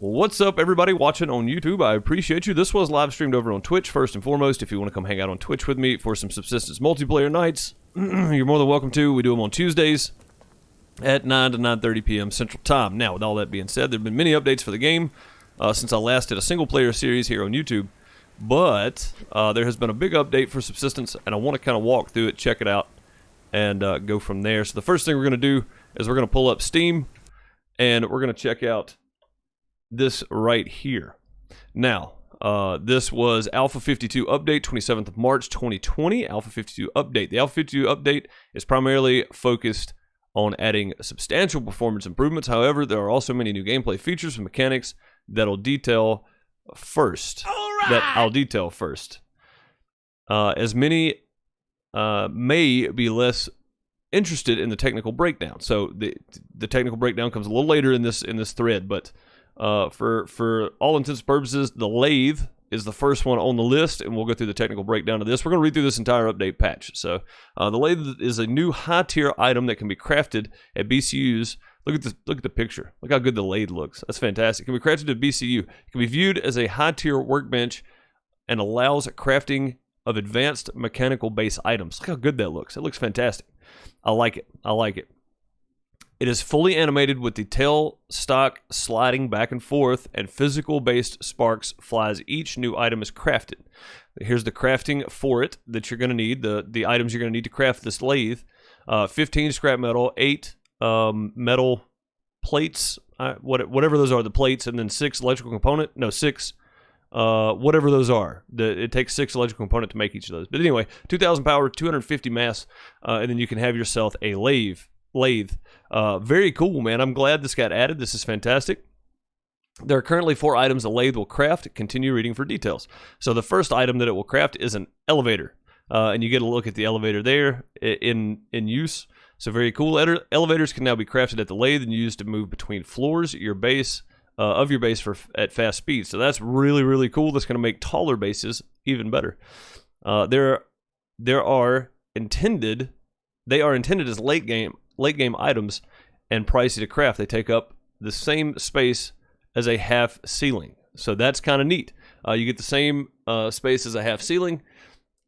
What's up, everybody watching on YouTube? I appreciate you. This was live streamed over on Twitch, first and foremost. If you want to come hang out on Twitch with me for some Subsistence multiplayer nights, you're more than welcome to. We do them on Tuesdays at 9 to 9:30 p.m. Central Time. Now, with all that being said, there have been many updates for the game since I last did a single-player series here on YouTube. But there has been a big update for Subsistence, and I want to kind of walk through it, check it out, and go from there. So the first thing we're going to do is we're going to pull up Steam, and we're going to check out this right here. Now, this was Alpha 52 update, 27th of March 2020, Alpha 52 update. The Alpha 52 update is primarily focused on adding substantial performance improvements. However, there are also many new gameplay features and mechanics that I'll detail first. As many may be less interested in the technical breakdown. So the technical breakdown comes a little later in this thread, but for all intents and purposes, the Lathe is the first one on the list, and we'll go through the technical breakdown of this. We're going to read through this entire update patch. So the Lathe is a new high-tier item that can be crafted at BCUs. Look at the picture. Look how good the Lathe looks. That's fantastic. It can be crafted at BCU. It can be viewed as a high-tier workbench and allows crafting of advanced mechanical base items. Look how good that looks. It looks fantastic. I like it. I like it. It is fully animated with the tail stock sliding back and forth, and physical-based sparks fly as each new item is crafted. Here's the crafting for it that you're going to need, the items you're going to need to craft this Lathe. 15 scrap metal, 8 metal plates, whatever those are, the plates, and then 6 electrical component. No, 6, whatever those are. It takes 6 electrical component to make each of those. But anyway, 2,000 power, 250 mass, and then you can have yourself a Lathe. Very cool, man. I'm glad this got added. This is fantastic. There are currently 4 items the Lathe will craft. Continue reading for details. So the first item that it will craft is an elevator, and you get a look at the elevator there in use. So very cool. Elevators can now be crafted at the Lathe and used to move between floors of your base at fast speed. So that's really, really cool. That's going to make taller bases even better. They are intended as late game items and pricey to craft. They take up the same space as a half ceiling, so that's kind of neat. You get the same space as a half ceiling.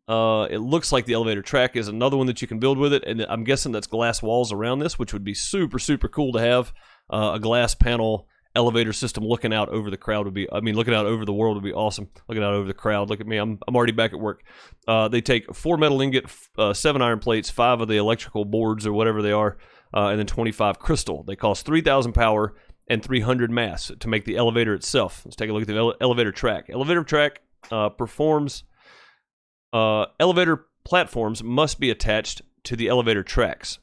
It looks like the elevator track is another one that you can build with it, and I'm guessing that's glass walls around this, which would be super, super cool to have. A glass panel elevator system looking out over the crowd would be, looking out over the world would be awesome. Looking out over the crowd, look at me, I'm already back at work. They take 4 metal ingot, 7 iron plates, 5 of the electrical boards or whatever they are, and then 25 crystal. They cost 3,000 power and 300 mass to make the elevator itself. Let's take a look at the elevator track. Elevator track elevator platforms must be attached to the elevator tracks.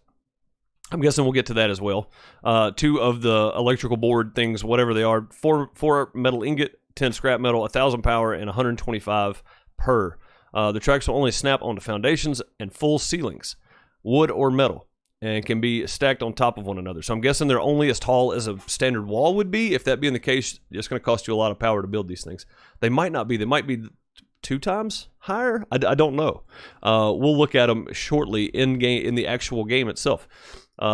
I'm guessing we'll get to that as well. 2 of the electrical board things, whatever they are, 4 metal ingot, 10 scrap metal, 1,000 power, and 125 per. The tracks will only snap onto foundations and full ceilings, wood or metal, and can be stacked on top of one another. So I'm guessing they're only as tall as a standard wall would be. If that being the case, it's going to cost you a lot of power to build these things. They might not be. They might be 2 times higher. I don't know. We'll look at them shortly in the actual game itself.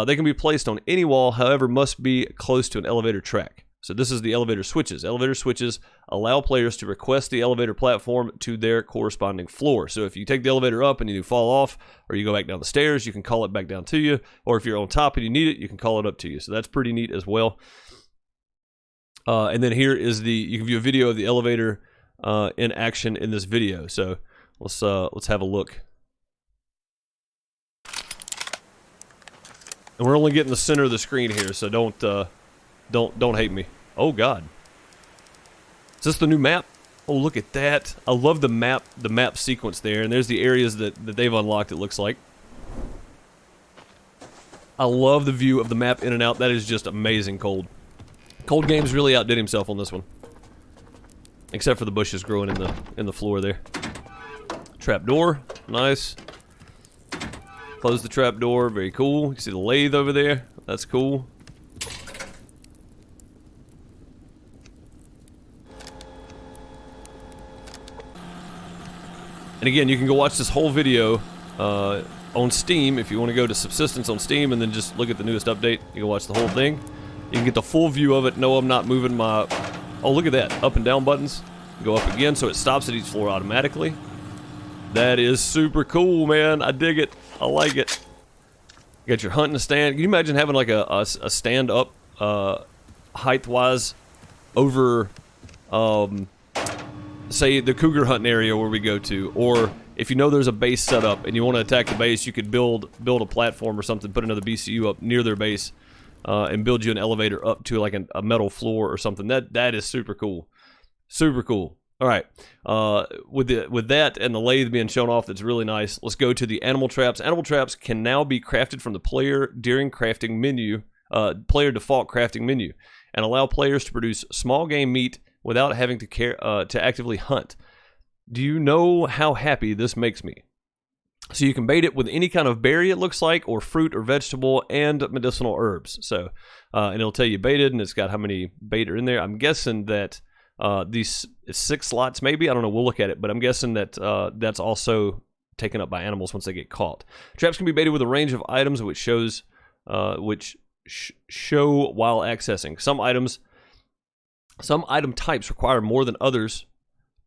They can be placed on any wall, however, must be close to an elevator track. So this is the elevator switches. Elevator switches allow players to request the elevator platform to their corresponding floor. So if you take the elevator up and you fall off, or you go back down the stairs, you can call it back down to you. Or if you're on top and you need it, you can call it up to you. So that's pretty neat as well. And then here is you can view a video of the elevator in action in this video. So let's have a look. And we're only getting the center of the screen here, so don't hate me. Oh God, is this the new map? Oh, look at that! I love the map sequence there, and there's the areas that they've unlocked. It looks like. I love the view of the map in and out. That is just amazing. Cold Games really outdid himself on this one, except for the bushes growing in the floor there. Trapdoor, nice. Close the trap door, very cool. You can see the Lathe over there, that's cool. And again, you can go watch this whole video on Steam if you want to go to Subsistence on Steam and then just look at the newest update. You can watch the whole thing. You can get the full view of it. No, I'm not moving my Oh, look at that. Up and down buttons. Go up again, so it stops at each floor automatically. That is super cool, man. I dig it. I like it. You got your hunting stand. Can you imagine having like a stand up height-wise over, say, the cougar hunting area where we go to, or if you know there's a base set up and you want to attack the base, you could build a platform or something, put another BCU up near their base, and build you an elevator up to like a metal floor or something. That is super cool. Super cool. All right, with that and the lathe being shown off, that's really nice. Let's go to the animal traps. Animal traps can now be crafted from the player during crafting menu, player default crafting menu, and allow players to produce small game meat without having to actively hunt. Do you know how happy this makes me? So you can bait it with any kind of berry, it looks like, or fruit or vegetable, and medicinal herbs. So, and it'll tell you baited, and it's got how many bait are in there. I'm guessing that these 6 slots, maybe. I don't know. We'll look at it, but I'm guessing that that's also taken up by animals once they get caught. Traps can be baited with a range of items, which shows show while accessing. Some item types require more than others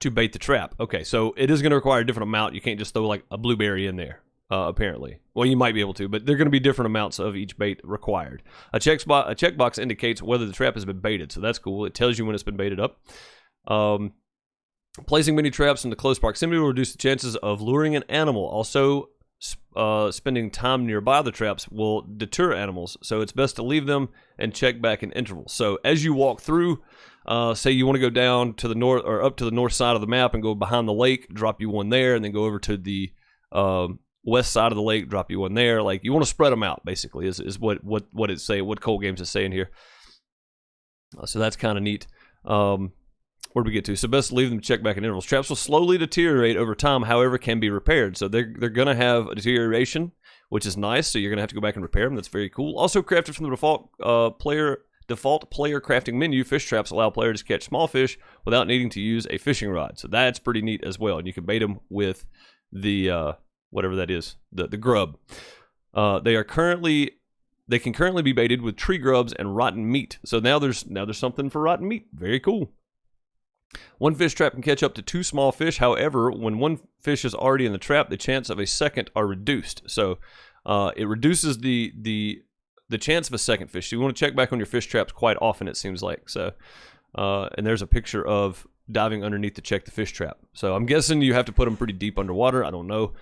to bait the trap. Okay, so it is going to require a different amount. You can't just throw like a blueberry in there, apparently. Well, you might be able to, but they're going to be different amounts of each bait required. A checkbox indicates whether the trap has been baited, so that's cool. It tells you when it's been baited up. Placing mini traps in the close proximity will reduce the chances of luring an animal. Also, spending time nearby the traps will deter animals, so it's best to leave them and check back in intervals. So as you walk through, say you want to go down to the north or up to the north side of the map and go behind the lake, drop you one there, and then go over to the west side of the lake, drop you one there. Like, you want to spread them out, basically, is what it's saying, what Cold Games is saying here. So that's kind of neat. Where do we get to? So best to leave them to check back in intervals. Traps will slowly deteriorate over time, however, can be repaired. So they're going to have a deterioration, which is nice. So you're going to have to go back and repair them. That's very cool. Also crafted from the default player crafting menu, fish traps allow players to catch small fish without needing to use a fishing rod. So that's pretty neat as well. And you can bait them with the whatever that is, the grub. They can currently be baited with tree grubs and rotten meat. So now there's something for rotten meat. Very cool. One fish trap can catch up to 2 small fish. However, when one fish is already in the trap, the chance of a second are reduced. So it reduces the chance of a second fish. So you want to check back on your fish traps quite often, it seems like. So, and there's a picture of diving underneath to check the fish trap. So I'm guessing you have to put them pretty deep underwater. I don't know.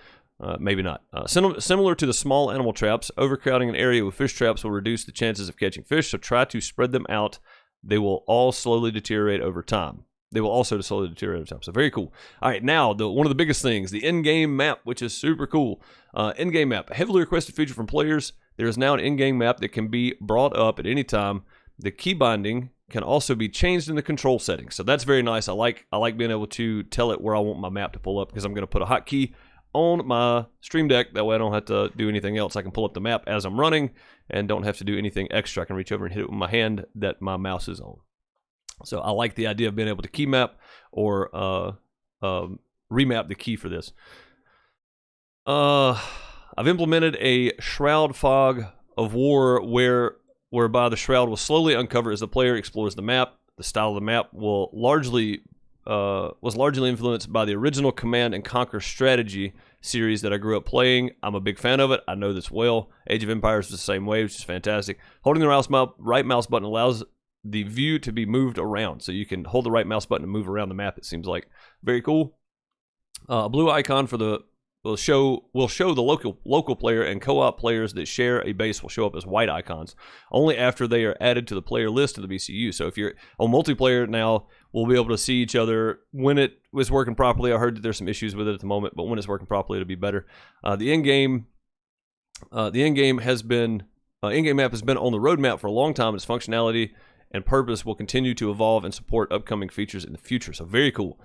Maybe not. Similar to the small animal traps, overcrowding an area with fish traps will reduce the chances of catching fish. So try to spread them out. They will all slowly deteriorate over time. So very cool. All right, now one of the biggest things, the in-game map, which is super cool. In-game map, a heavily requested feature from players. There is now an in-game map that can be brought up at any time. The key binding can also be changed in the control settings. So that's very nice. I like being able to tell it where I want my map to pull up, because I'm going to put a hotkey on my Stream Deck. That way I don't have to do anything else. I can pull up the map as I'm running and don't have to do anything extra. I can reach over and hit it with my hand that my mouse is on. So I like the idea of being able to key map or remap the key for this. I've implemented a Shroud Fog of War whereby the shroud will slowly uncover as the player explores the map. The style of the map was largely influenced by the original Command and Conquer strategy series that I grew up playing. I'm a big fan of it. I know this well. Age of Empires was the same way, which is fantastic. Holding the right mouse button allows the view to be moved around. So you can hold the right mouse button and move around the map, it seems like. Very cool. A blue icon for will show the local player, and co-op players that share a base will show up as white icons only after they are added to the player list of the BCU. So if you're on multiplayer now, we'll be able to see each other when it was working properly. I heard that there's some issues with it at the moment, but when it's working properly, it'll be better. The in-game map has been on the roadmap for a long time. Its functionality and purpose will continue to evolve and support upcoming features in the future. So very cool.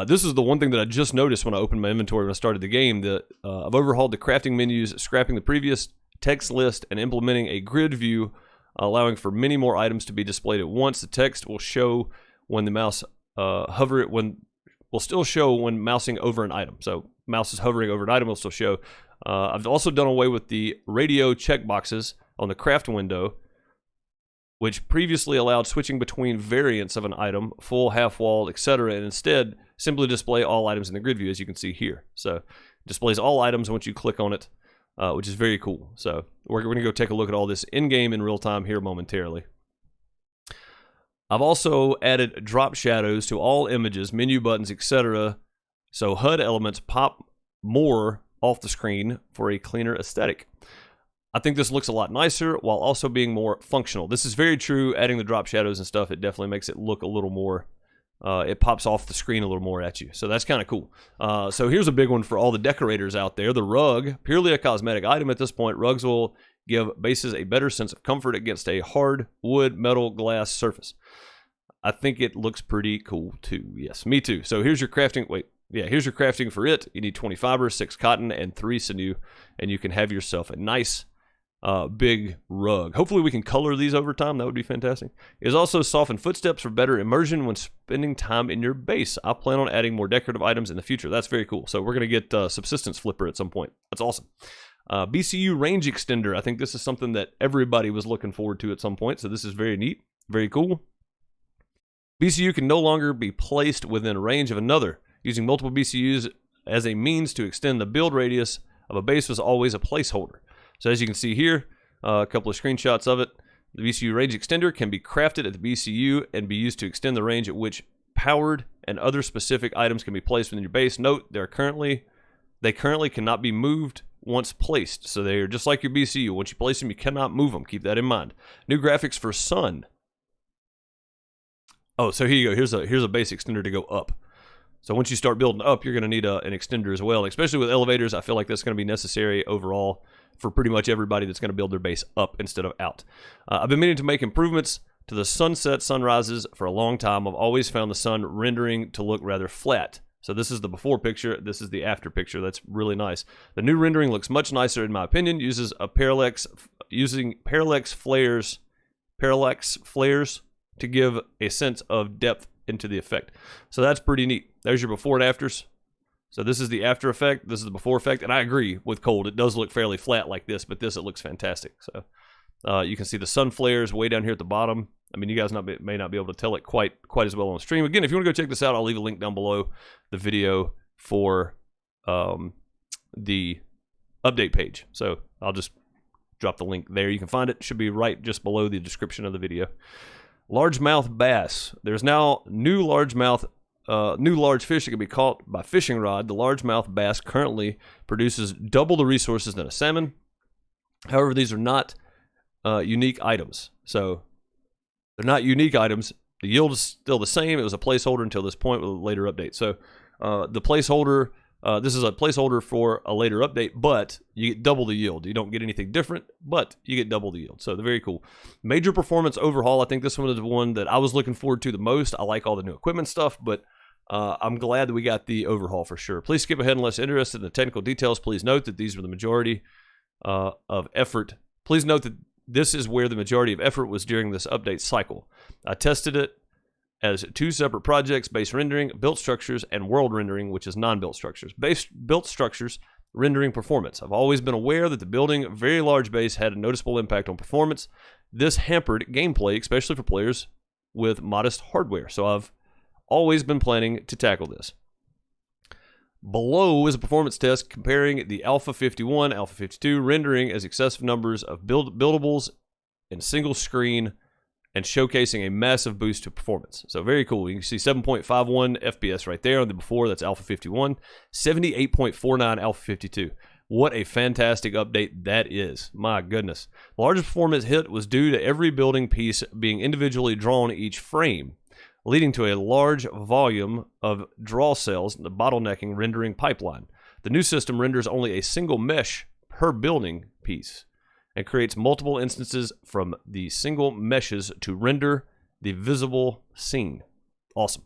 This is the one thing that I just noticed when I opened my inventory when I started the game. I've overhauled the crafting menus, scrapping the previous text list, and implementing a grid view, allowing for many more items to be displayed at once. The text will show when the mouse will still show when mousing over an item. So mouse is hovering over an item, will still show. I've also done away with the radio checkboxes on the craft window. which previously allowed switching between variants of an item, full, half-walled, etc., and instead simply display all items in the grid view, as you can see here. So it displays all items once you click on it, which is very cool. So we're going to go take a look at all this in-game in real time here momentarily. I've also added drop shadows to all images, menu buttons, etc., so HUD elements pop more off the screen for a cleaner aesthetic. I think this looks a lot nicer while also being more functional. This is very true. Adding the drop shadows and stuff, it definitely makes it look a little more, it pops off the screen a little more at you. So that's kind of cool. So here's a big one for all the decorators out there. The rug, purely a cosmetic item at this point. Rugs will give bases a better sense of comfort against a hard wood, metal, glass surface. I think it looks pretty cool too. Yes, me too. So here's your crafting. Here's your crafting for it. You need 20 fiber, 6 cotton, and 3 sinew, and you can have yourself a nice big rug. Hopefully we can color these over time. That would be fantastic. It is also softened footsteps for better immersion when spending time in your base. I plan on adding more decorative items in the future. That's very cool. So we're going to get Subsistence Flipper at some point. That's awesome. BCU range extender. I think this is something that everybody was looking forward to at some point. So this is very neat. Very cool. BCU can no longer be placed within range of another. Using multiple BCUs as a means to extend the build radius of a base was always a placeholder. So as you can see here, a couple of screenshots of it. The BCU range extender can be crafted at the BCU and be used to extend the range at which powered and other specific items can be placed within your base. Note, they currently cannot be moved once placed. So they are just like your BCU. Once you place them, you cannot move them. Keep that in mind. New graphics for Sun. Oh, so here you go. Here's a base extender to go up. So once you start building up, you're going to need an extender as well. Especially with elevators, I feel like that's going to be necessary overall for pretty much everybody that's going to build their base up instead of out. I've been meaning to make improvements to the sunset sunrises for a long time. I've always found the sun rendering to look rather flat. So this is the before picture. This is the after picture. That's really nice. The new rendering looks much nicer in my opinion. Uses a parallax flares to give a sense of depth into the effect. So that's pretty neat. There's your before and afters. So this is the after effect. This is the before effect. And I agree with cold. It does look fairly flat like this, but this, it looks fantastic. So you can see the sun flares way down here at the bottom. I mean, you guys may not be able to tell it quite as well on stream. Again, if you want to go check this out, I'll leave a link down below the video for the update page. So I'll just drop the link there. You can find it. It should be right just below the description of the video. Largemouth bass. There's now new large fish that can be caught by fishing rod. The largemouth bass currently produces double the resources than a salmon. However, these are not unique items. So they're not unique items. The yield is still the same. It was a placeholder until this point with a later update. So the placeholder, this is a placeholder for a later update, but you get double the yield. You don't get anything different, but you get double the yield. So they're very cool. Major performance overhaul. I think this one is the one that I was looking forward to the most. I like all the new equipment stuff, but I'm glad that we got the overhaul for sure. Please skip ahead unless interested in the technical details. Please note that these were the majority of effort. Please note that this is where the majority of effort was during this update cycle. I tested it as 2 separate projects: base rendering, built structures, and world rendering, which is non-built structures. Built structures rendering performance. I've always been aware that the building a very large base had a noticeable impact on performance. This hampered gameplay, especially for players with modest hardware. So I've always been planning to tackle this. Below is a performance test comparing the Alpha 51, Alpha 52 rendering as excessive numbers of buildables in single screen and showcasing a massive boost to performance. So very cool. You can see 7.51 FPS right there on the before. That's Alpha 51. 78.49 Alpha 52. What a fantastic update that is. My goodness. The largest performance hit was due to every building piece being individually drawn each frame, leading to a large volume of draw cells in the bottlenecking rendering pipeline. The new system renders only a single mesh per building piece and creates multiple instances from the single meshes to render the visible scene. Awesome.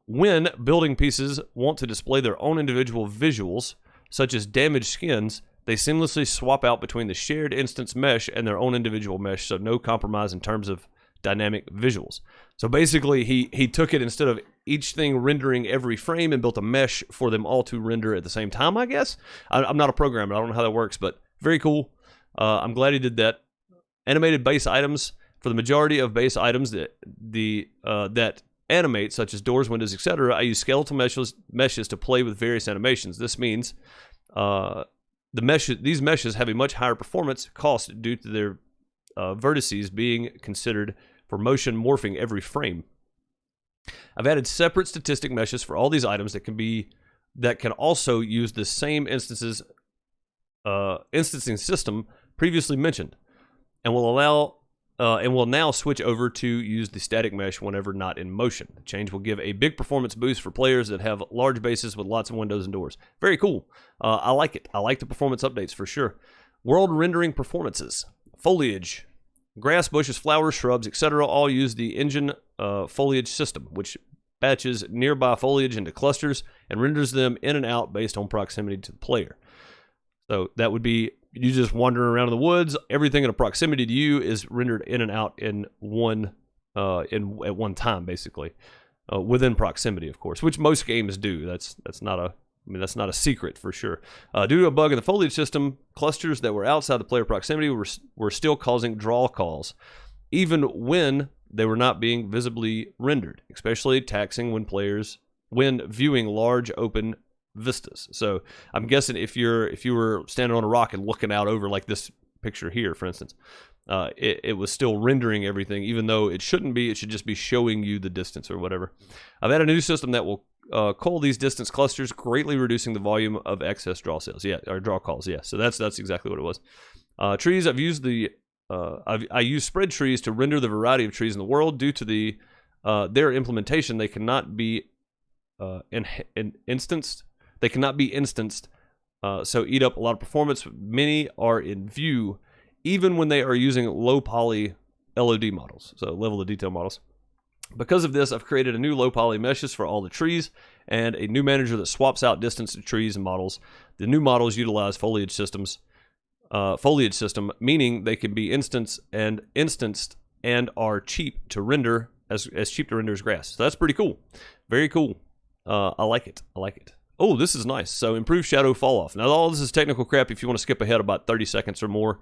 When building pieces want to display their own individual visuals, such as damaged skins, they seamlessly swap out between the shared instance mesh and their own individual mesh, so no compromise in terms of dynamic visuals. So basically, he took it, instead of each thing rendering every frame, and built a mesh for them all to render at the same time, I guess. I'm not a programmer. I don't know how that works, but very cool. I'm glad he did that. Animated base items For the majority of base items that animate, such as doors, windows, etc., I use skeletal meshes to play with various animations. This means these meshes have a much higher performance cost due to their vertices being considered for motion morphing every frame. I've added separate statistic meshes for all these items that can also use the same instancing system previously mentioned, and will now switch over to use the static mesh whenever not in motion. The change will give a big performance boost for players that have large bases with lots of windows and doors. Very cool. I like it. I like the performance updates for sure. World rendering performances. Foliage. Grass, bushes, flowers, shrubs, etc. all use the engine foliage system, which batches nearby foliage into clusters and renders them in and out based on proximity to the player. So that would be you just wandering around in the woods. Everything in a proximity to you is rendered in and out in at one time, basically, within proximity, of course, which most games do. That's not a secret for sure. Due to a bug in the foliage system, clusters that were outside the player proximity were still causing draw calls, even when they were not being visibly rendered, especially taxing when viewing large open vistas. So I'm guessing if you were standing on a rock and looking out over like this picture here, for instance, it was still rendering everything, even though it shouldn't be. It should just be showing you the distance or whatever. I've added a new system that will cull these distance clusters, greatly reducing the volume of excess draw calls. Yeah. So that's exactly what it was. Trees. I've used I use spread trees to render the variety of trees in the world. Due to their implementation, they cannot be instanced. They cannot be instanced, so eat up a lot of performance. Many are in view, even when they are using low poly LOD models, so level of detail models. Because of this, I've created a new low poly meshes for all the trees and a new manager that swaps out distance to trees and models. The new models utilize foliage system, meaning they can be instanced and are cheap to render as cheap to render as grass. So that's pretty cool. Very cool. I like it. Oh, this is nice. So improve shadow fall off. Now, all this is technical crap. If you want to skip ahead about 30 seconds or more,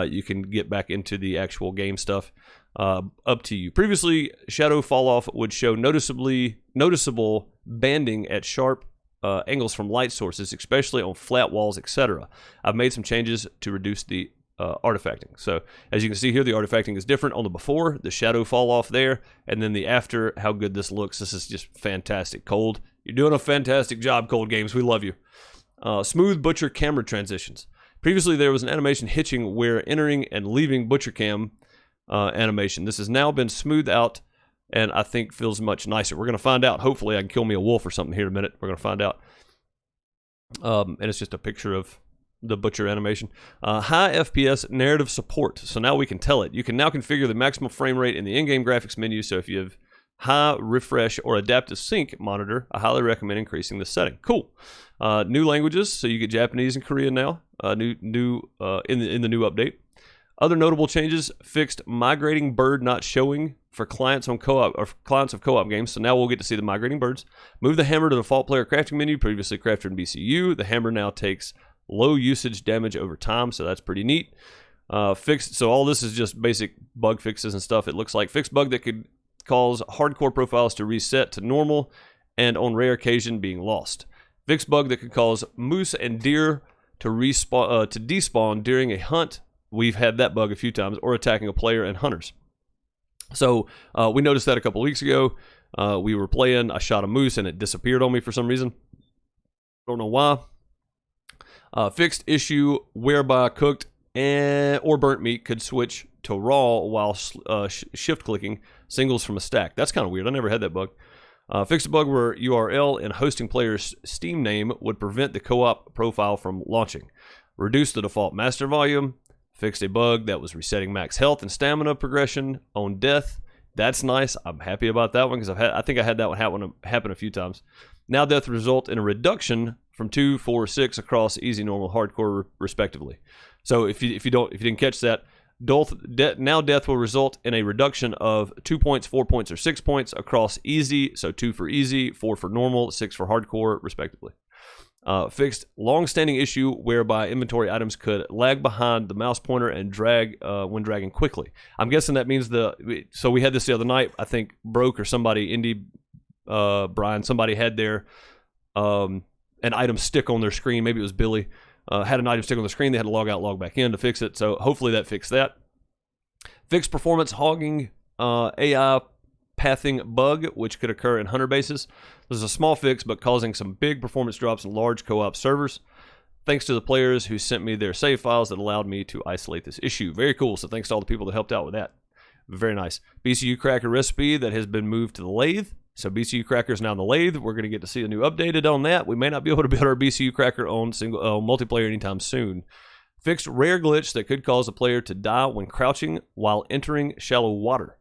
you can get back into the actual game stuff. Up to you. Previously, shadow fall off would show noticeable banding at sharp angles from light sources, especially on flat walls, etc. I've made some changes to reduce the artifacting. So as you can see here, the artifacting is different on the before, the shadow fall off there, and then the after, how good this looks. This is just fantastic. Cold, you're doing a fantastic job, Cold Games. We love you. Smooth butcher camera transitions. Previously, there was an animation hitching where entering and leaving butcher cam animation. This has now been smoothed out and I think feels much nicer. We're going to find out. Hopefully, I can kill me a wolf or something here in a minute. We're going to find out. And it's just a picture of the butcher animation. High FPS narrative support. So now we can tell it. You can now configure the maximum frame rate in the in-game graphics menu. So if you have high refresh or adaptive sync monitor, I highly recommend increasing this setting. Cool. New languages. So you get Japanese and Korean now. In the new update. Other notable changes: fixed migrating bird not showing for clients on co-op or clients of co-op games. So now we'll get to see the migrating birds. Move the hammer to the default player crafting menu. Previously crafted in BCU. The hammer now takes low usage damage over time, so that's pretty neat. Fixed. So all this is just basic bug fixes and stuff. It looks like fixed bug that could cause hardcore profiles to reset to normal, and on rare occasion being lost. Fixed bug that could cause moose and deer to despawn during a hunt. We've had that bug a few times, or attacking a player and hunters. So we noticed that a couple weeks ago. We were playing, I shot a moose and it disappeared on me for some reason. Don't know why. Fixed issue whereby cooked or burnt meat could switch to raw while shift clicking singles from a stack. That's kind of weird. I never had that bug. Fixed a bug where URL and hosting player's Steam name would prevent the co-op profile from launching. Reduced the default master volume. Fixed a bug that was resetting max health and stamina progression on death. That's nice. I'm happy about that one because I think I had that one happen a few times. Now death result in a reduction from 2, 4, 6 across easy, normal, hardcore, respectively. So if you didn't catch that, now death will result in a reduction of 2 points, 4 points, or 6 points across easy. So 2 for easy, 4 for normal, 6 for hardcore, respectively. Fixed long-standing issue whereby inventory items could lag behind the mouse pointer and drag when dragging quickly. I'm guessing that means so we had this the other night. I think Broke or somebody, Brian, somebody had their an item stick on their screen. Maybe it was Billy. Had an item stick on the screen. They had to log out, log back in to fix it. So hopefully that fixed that. Fixed performance hogging AI pathing bug, which could occur in hunter bases. This is a small fix, but causing some big performance drops in large co-op servers. Thanks to the players who sent me their save files that allowed me to isolate this issue. Very cool. So thanks to all the people that helped out with that. Very nice. BCU cracker recipe that has been moved to the Lathe. So BCU cracker is now in the Lathe. We're going to get to see a new updated on that. We may not be able to build our BCU cracker on multiplayer anytime soon. Fixed rare glitch that could cause a player to die when crouching while entering shallow water.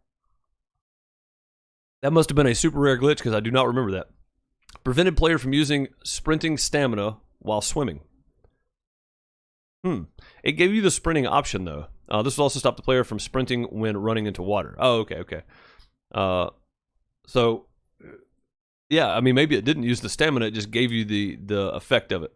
That must have been a super rare glitch because I do not remember that. Prevented player from using sprinting stamina while swimming. It gave you the sprinting option though. This will also stop the player from sprinting when running into water. Oh, okay. So, yeah, I mean, maybe it didn't use the stamina. It just gave you the effect of it.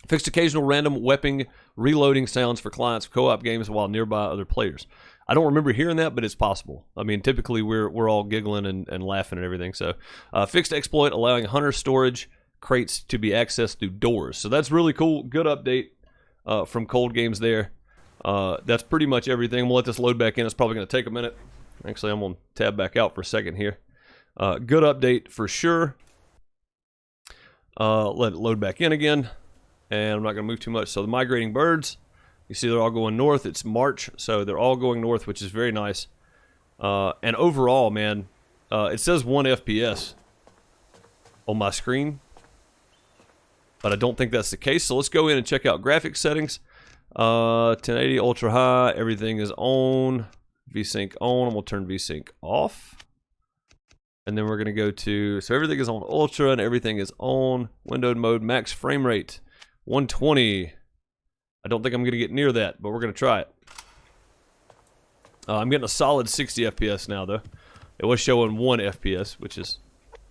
Fixed occasional random weapon reloading sounds for clients of co-op games while nearby other players. I don't remember hearing that, but it's possible. I mean, typically we're all giggling and laughing and everything. So, fixed exploit allowing hunter storage crates to be accessed through doors. So that's really cool. Good update from Cold Games there. That's pretty much everything. I'm going to let this load back in. It's probably going to take a minute. Actually, I'm going to tab back out for a second here. Good update for sure. Let it load back in again. And I'm not going to move too much. So the migrating birds, you see they're all going north. It's March, so they're all going north, which is very nice. And overall, man, it says 1 FPS on my screen. But I don't think that's the case. So let's go in and check out graphics settings. 1080 ultra high, everything is on. VSync on, and we'll turn VSync off. And then we're going to go to, so everything is on ultra and everything is on windowed mode, max frame rate 120. I don't think I'm going to get near that, but we're going to try it. I'm getting a solid 60 FPS now though. It was showing 1 FPS, which is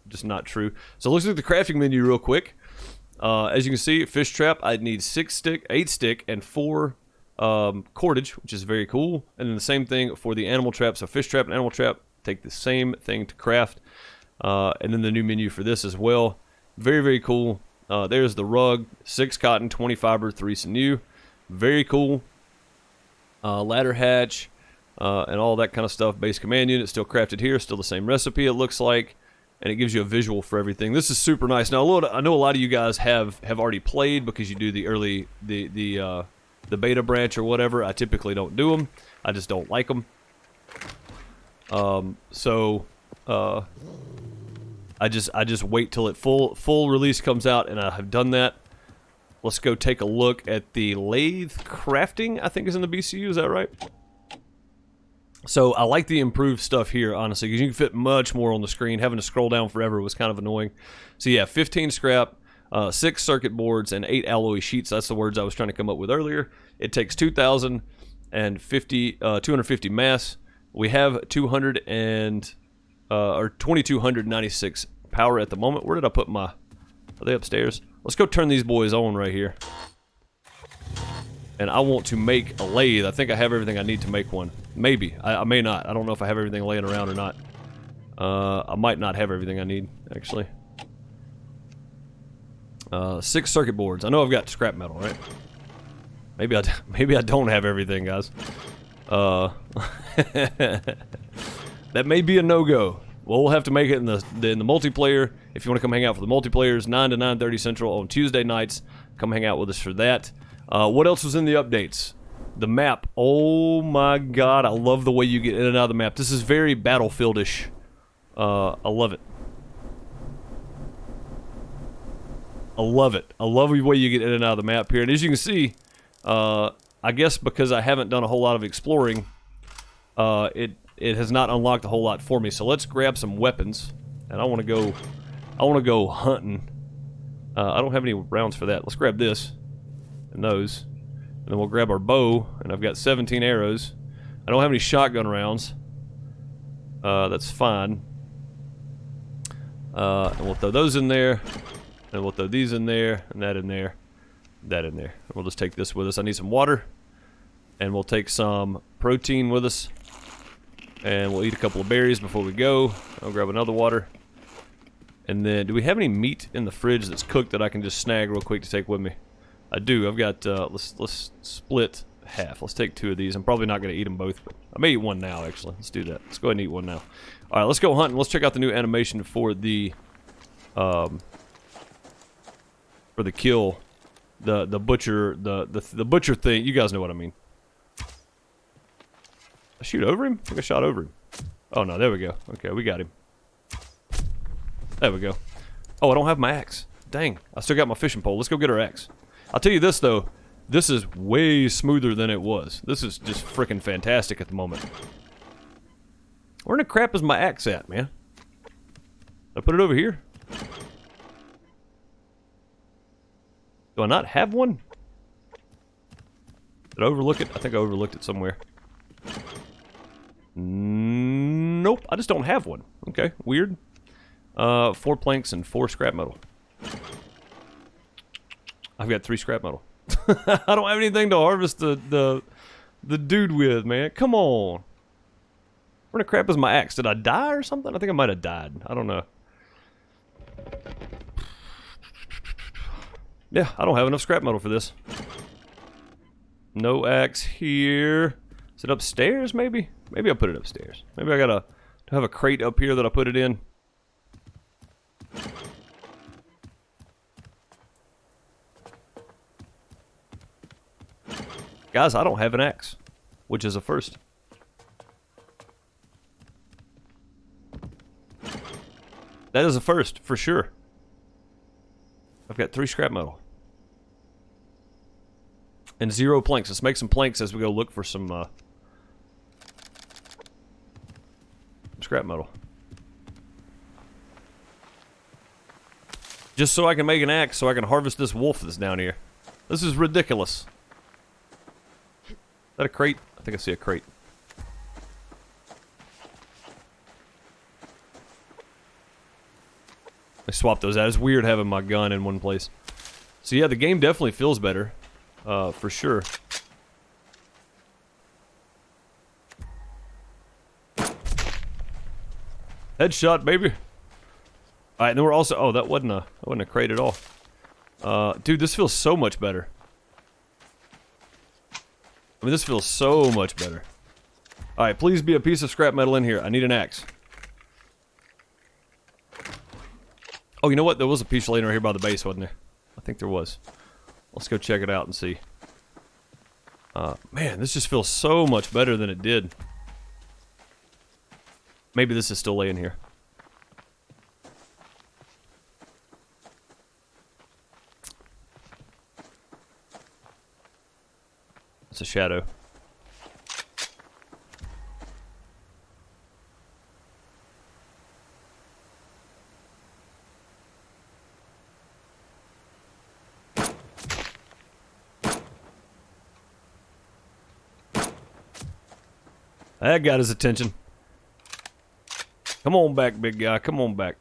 just not true. So let's look at the crafting menu real quick. As you can see, fish trap, I'd need 8 stick, and 4 cordage, which is very cool. And then the same thing for the animal trap. So fish trap and animal trap take the same thing to craft. And then the new menu for this as well. Very, very cool. There's the rug, 6 cotton, 20 fiber, 3 sinew. Very cool. Ladder hatch, and all that kind of stuff. Base command unit still crafted here. Still the same recipe, it looks like. And it gives you a visual for everything. This is super nice. Now, I know a lot of you guys have already played because you do the early, the beta branch or whatever. I typically don't do them. I just don't like them. I just wait till it full release comes out, and I have done that. Let's go take a look at the lathe crafting. I think is in the BCU. Is that right? So I like the improved stuff here, honestly, because you can fit much more on the screen. Having to scroll down forever was kind of annoying. So yeah, 15 scrap, 6 circuit boards, and 8 alloy sheets. That's the words I was trying to come up with earlier. It takes 250 mass. We have 2296 power at the moment. Where did I put my? Are they upstairs? Let's go turn these boys on right here. And I want to make a lathe. I think I have everything I need to make one. Maybe. I may not. I don't know if I have everything laying around or not. I might not have everything I need, actually. 6 circuit boards. I know I've got scrap metal, right? Maybe I don't have everything, guys. That may be a no-go. Well, we'll have to make it in the multiplayer. If you want to come hang out for the multiplayers, 9 to 9:30 Central on Tuesday nights, come hang out with us for that. What else was in the updates? The map. Oh my god, I love the way you get in and out of the map. This is very Battlefield-ish. I love it. I love it. I love the way you get in and out of the map here. And as you can see, I guess because I haven't done a whole lot of exploring, it has not unlocked a whole lot for me. So let's grab some weapons. And I want to go hunting. I don't have any rounds for that. Let's grab this and those. And then we'll grab our bow, and I've got 17 arrows. I don't have any shotgun rounds. That's fine. And we'll throw those in there. And we'll throw these in there, and that in there, that in there. And we'll just take this with us. I need some water. And we'll take some protein with us. And we'll eat a couple of berries before we go. I'll grab another water. And then, do we have any meat in the fridge that's cooked that I can just snag real quick to take with me? I do. I've got, let's split half. Let's take 2 of these. I'm probably not going to eat them both, but I may eat one now, actually. Let's do that. Let's go ahead and eat one now. Alright, let's go hunting. Let's check out the new animation for the kill. The butcher, the butcher thing. You guys know what I mean. I shoot over him? I think I shot over him. Oh, no. There we go. Okay, we got him. There we go. Oh, I don't have my axe. Dang. I still got my fishing pole. Let's go get our axe. I'll tell you this, though. This is way smoother than it was. This is just freaking fantastic at the moment. Where in the crap is my axe at, man? Did I put it over here? Do I not have one? Did I overlook it? I think I overlooked it somewhere. Nope, I just don't have one. Okay, weird. 4 planks and 4 scrap metal. I've got 3 scrap metal. I don't have anything to harvest the dude with, man. Come on. Where the crap is my axe? Did I die or something? I think I might have died. I don't know. Yeah, I don't have enough scrap metal for this. No axe here. Is it upstairs, maybe? Maybe I'll put it upstairs. Maybe I gotta have a crate up here that I put it in. Guys, I don't have an axe, which is a first. That is a first, for sure. I've got 3 scrap metal. And 0 planks. Let's make some planks as we go look for some scrap metal. Just so I can make an axe so I can harvest this wolf that's down here. This is ridiculous. Is that a crate? I think I see a crate. I swapped those out. It's weird having my gun in one place. So yeah, the game definitely feels better. For sure. Headshot, baby. Alright, then we're also... Oh, that wasn't a crate at all. Dude, this feels so much better. I mean, this feels so much better. Alright, please be a piece of scrap metal in here. I need an axe. Oh, you know what? There was a piece laying right here by the base, wasn't there? I think there was. Let's go check it out and see. Man, this just feels so much better than it did. Maybe this is still laying here. It's a shadow. That got his attention. Come on back, big guy. Come on back.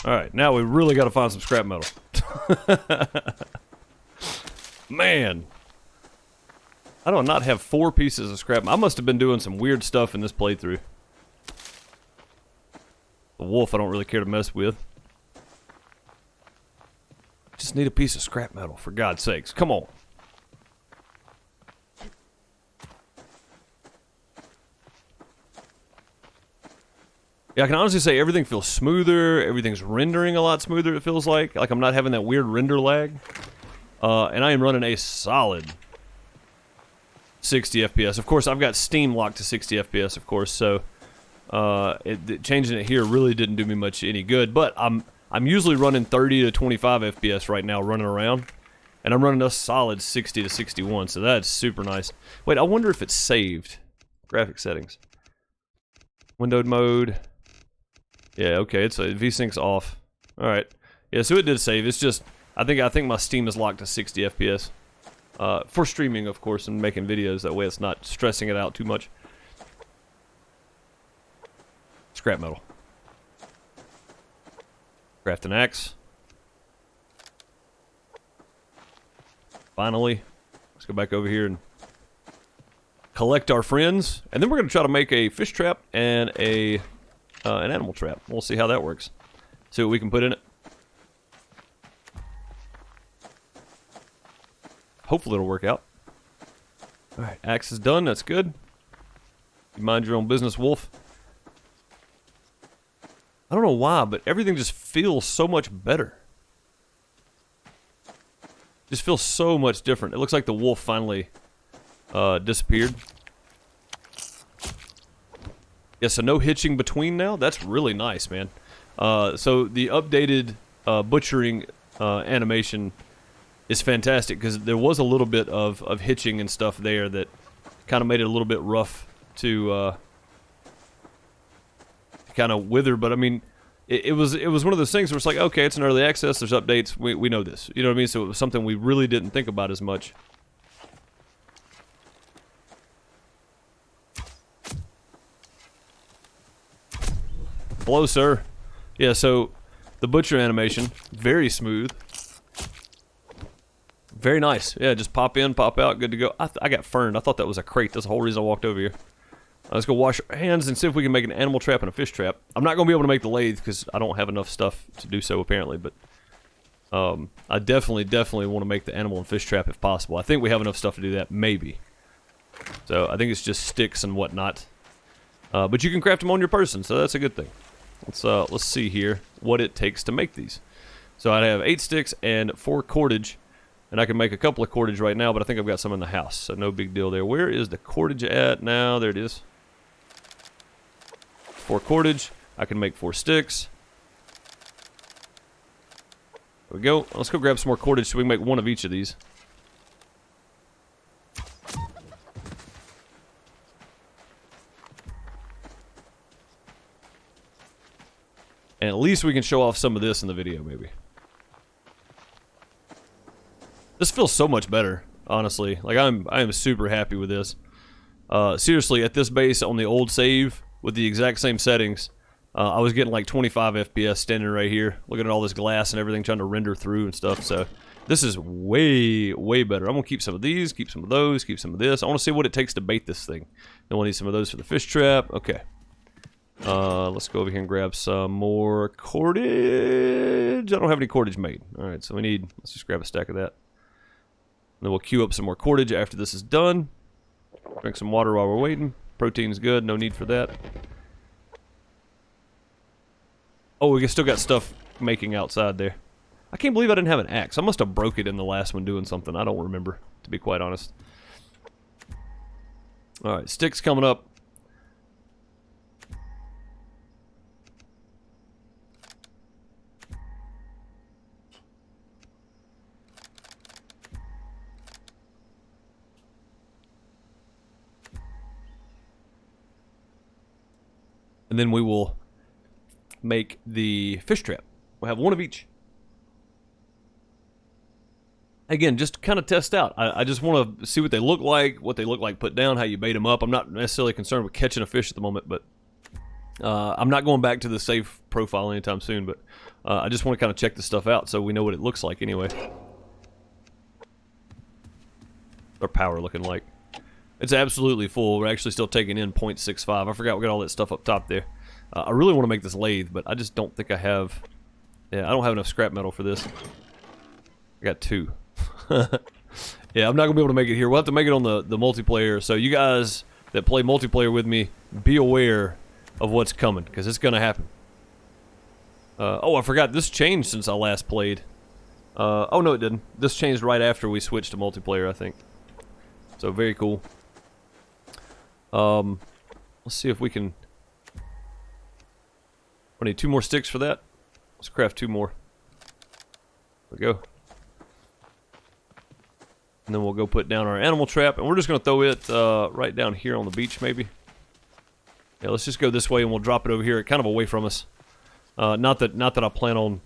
Alright, now we really got to find some scrap metal. Man. I do not have 4 pieces of scrap metal. I must have been doing some weird stuff in this playthrough. The wolf I don't really care to mess with. Just need a piece of scrap metal, for God's sakes. Come on. Yeah, I can honestly say everything feels smoother. Everything's rendering a lot smoother, it feels like. Like I'm not having that weird render lag. And I am running a solid 60 FPS. Of course, I've got Steam locked to 60 FPS, of course, so changing it here really didn't do me much any good. But I'm usually running 30 to 25 FPS right now running around. And I'm running a solid 60 to 61, so that's super nice. Wait, I wonder if it's saved. Graphic settings. Windowed mode. Yeah, okay, it's VSync's off. Alright. Yeah, so it did save. It's just I think my Steam is locked to 60 FPS. For streaming, of course, and making videos. That way it's not stressing it out too much. scrap metal. Craft an axe. Finally, let's go back over here and collect our friends, and then we're going to try to make a fish trap and an animal trap. We'll see how that works. See what we can put in it. Hopefully it'll work out. Alright, axe is done. That's good. You mind your own business, wolf. I don't know why, but everything just feels so much better. Just feels so much different. It looks like the wolf finally disappeared. Yeah, so no hitching between now. That's really nice, man. So the updated butchering animation is fantastic, because there was a little bit of hitching and stuff there that kind of made it a little bit rough to kind of wither. But I mean, it was one of those things where it's like, okay, it's an early access, there's updates, we know this, you know what I mean? So it was something we really didn't think about as much. Hello, sir. Yeah, so the butcher animation, very smooth. Very nice. Yeah, just pop in, pop out, good to go. I got ferned. I thought that was a crate. That's the whole reason I walked over here. Let's go wash our hands and see if we can make an animal trap and a fish trap. I'm not going to be able to make the lathe because I don't have enough stuff to do so, apparently. But I definitely want to make the animal and fish trap if possible. I think we have enough stuff to do that, maybe. So I think it's just sticks and whatnot. But you can craft them on your person, so that's a good thing. Let's see here what it takes to make these. So I have 8 sticks and 4 cordage. And I can make a couple of cordage right now, but I think I've got some in the house, so no big deal there. Where is the cordage at now? There it is. 4 cordage. I can make 4 sticks. There we go. Let's go grab some more cordage so we can make one of each of these. And at least we can show off some of this in the video, maybe. This feels so much better, honestly. Like, I am super happy with this. Seriously, at this base on the old save with the exact same settings, I was getting like 25 FPS standing right here, looking at all this glass and everything, trying to render through and stuff. So this is way better. I'm gonna keep some of these, keep some of those, keep some of this. I want to see what it takes to bait this thing. Then we'll need some of those for the fish trap. Okay. Let's go over here and grab some more cordage. I don't have any cordage made. All right, so let's just grab a stack of that. Then we'll queue up some more cordage after this is done. Drink some water while we're waiting. Protein's good, no need for that. Oh, we still got stuff making outside there. I can't believe I didn't have an axe. I must have broke it in the last one doing something. I don't remember, to be quite honest. Alright, sticks coming up. And then we will make the fish trap. We'll have one of each. Again, just to kind of test out. I just want to see what they look like put down, how you bait them up. I'm not necessarily concerned with catching a fish at the moment, but I'm not going back to the safe profile anytime soon, but I just want to kind of check this stuff out so we know what it looks like anyway. Our power looking like. It's absolutely full. We're actually still taking in 0.65. I forgot we got all that stuff up top there. I really want to make this lathe, but I just don't think I have... Yeah, I don't have enough scrap metal for this. I got 2. Yeah, I'm not going to be able to make it here. We'll have to make it on the multiplayer. So you guys that play multiplayer with me, be aware of what's coming, because it's going to happen. Oh, I forgot. This changed since I last played. Oh, no, it didn't. This changed right after we switched to multiplayer, I think. So, very cool. Let's see if we can... I need 2 more sticks for that. Let's craft 2 more. There we go. And then we'll go put down our animal trap, and we're just going to throw it right down here on the beach, maybe. Yeah, let's just go this way, and we'll drop it over here, kind of away from us. Not that I plan on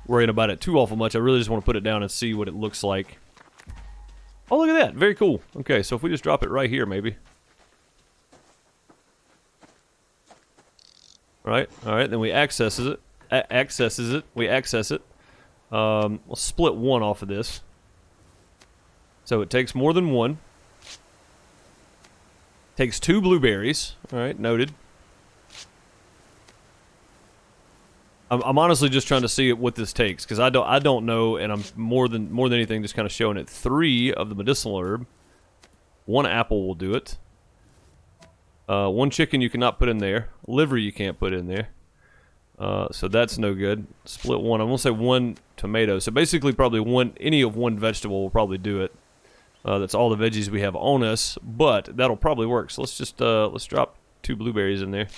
worrying about it too awful much. I really just want to put it down and see what it looks like. Oh, look at that. Very cool. Okay, so if we just drop it right here, maybe. Right. All right. Then we accesses it. We access it. We'll split one off of this. So it takes more than one. Takes 2 blueberries. All right, noted. I'm honestly just trying to see what this takes because I don't know, and I'm more than anything just kind of showing it. 3 of the medicinal herb. 1 apple will do it. 1 chicken you cannot put in there. Liver you can't put in there. So that's no good. Split 1. I'm gonna say 1 tomato. So basically, probably any of 1 vegetable will probably do it. That's all the veggies we have on us, but that'll probably work. So let's just let's drop 2 blueberries in there.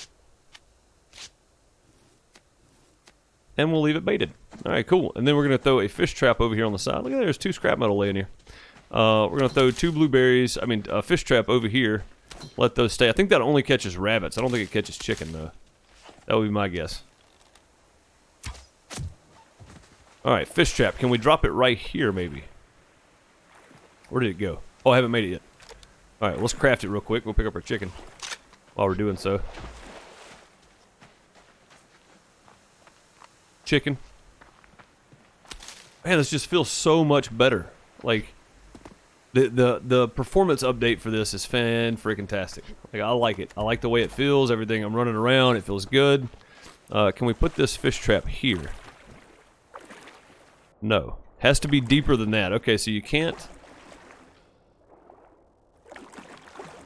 And we'll leave it baited. Alright, cool. And then we're going to throw a fish trap over here on the side. Look at that, there's 2 scrap metal laying here. We're going to throw 2 blueberries, a fish trap over here. Let those stay. I think that only catches rabbits. I don't think it catches chicken, though. That would be my guess. Alright, fish trap. Can we drop it right here, maybe? Where did it go? Oh, I haven't made it yet. Alright, let's craft it real quick. We'll pick up our chicken while we're doing so. Chicken. Man, this just feels so much better. Like, the performance update for this is fan-freaking-tastic. Like, I like it. I like the way it feels. Everything I'm running around, it feels good. Can we put this fish trap here? No. Has to be deeper than that. Okay, so you can't.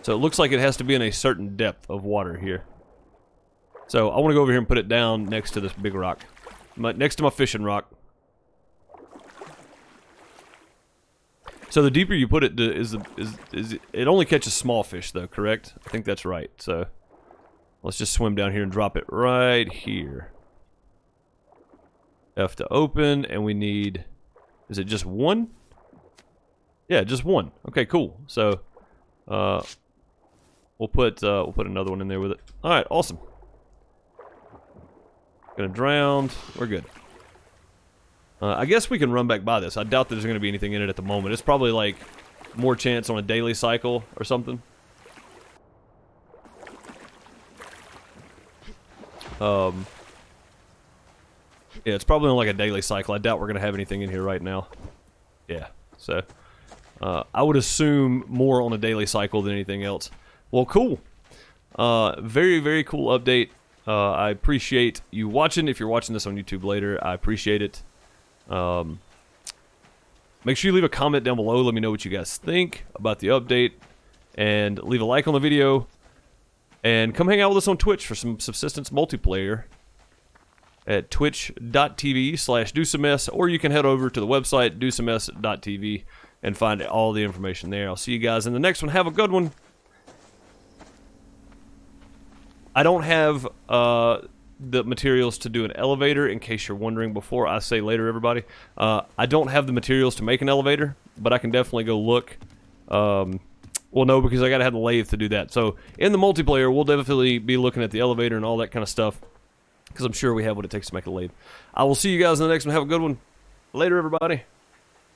So it looks like it has to be in a certain depth of water here. So I want to go over here and put it down next to this big rock. Next to my fishing rock. So the deeper you put it, it only catches small fish though, correct? I think that's right. So let's just swim down here and drop it right here. F to open, and we need, is it just 1? Yeah, just 1. Okay, cool. So we'll put another one in there with it. All right, awesome. Gonna drown. We're good. I guess we can run back by this. I doubt there's gonna be anything in it at the moment. It's probably like more chance on a daily cycle or something. Yeah, it's probably on like a daily cycle. I doubt we're gonna have anything in here right now. Yeah, so I would assume more on a daily cycle than anything else. Well, cool. Very, very cool update. I appreciate you watching. If you're watching this on YouTube later, I appreciate it. Make sure you leave a comment down below. Let me know what you guys think about the update. And leave a like on the video. And come hang out with us on Twitch for some Subsistence multiplayer at twitch.tv/DoSomeMess, or you can head over to the website, DoSomeMess.tv, and find all the information there. I'll see you guys in the next one. Have a good one. I don't have the materials to do an elevator, in case you're wondering before I say later, everybody. I don't have the materials to make an elevator, but I can definitely go look. Well, no, because I gotta have the lathe to do that. So, in the multiplayer, we'll definitely be looking at the elevator and all that kind of stuff, because I'm sure we have what it takes to make a lathe. I will see you guys in the next one. Have a good one. Later, everybody.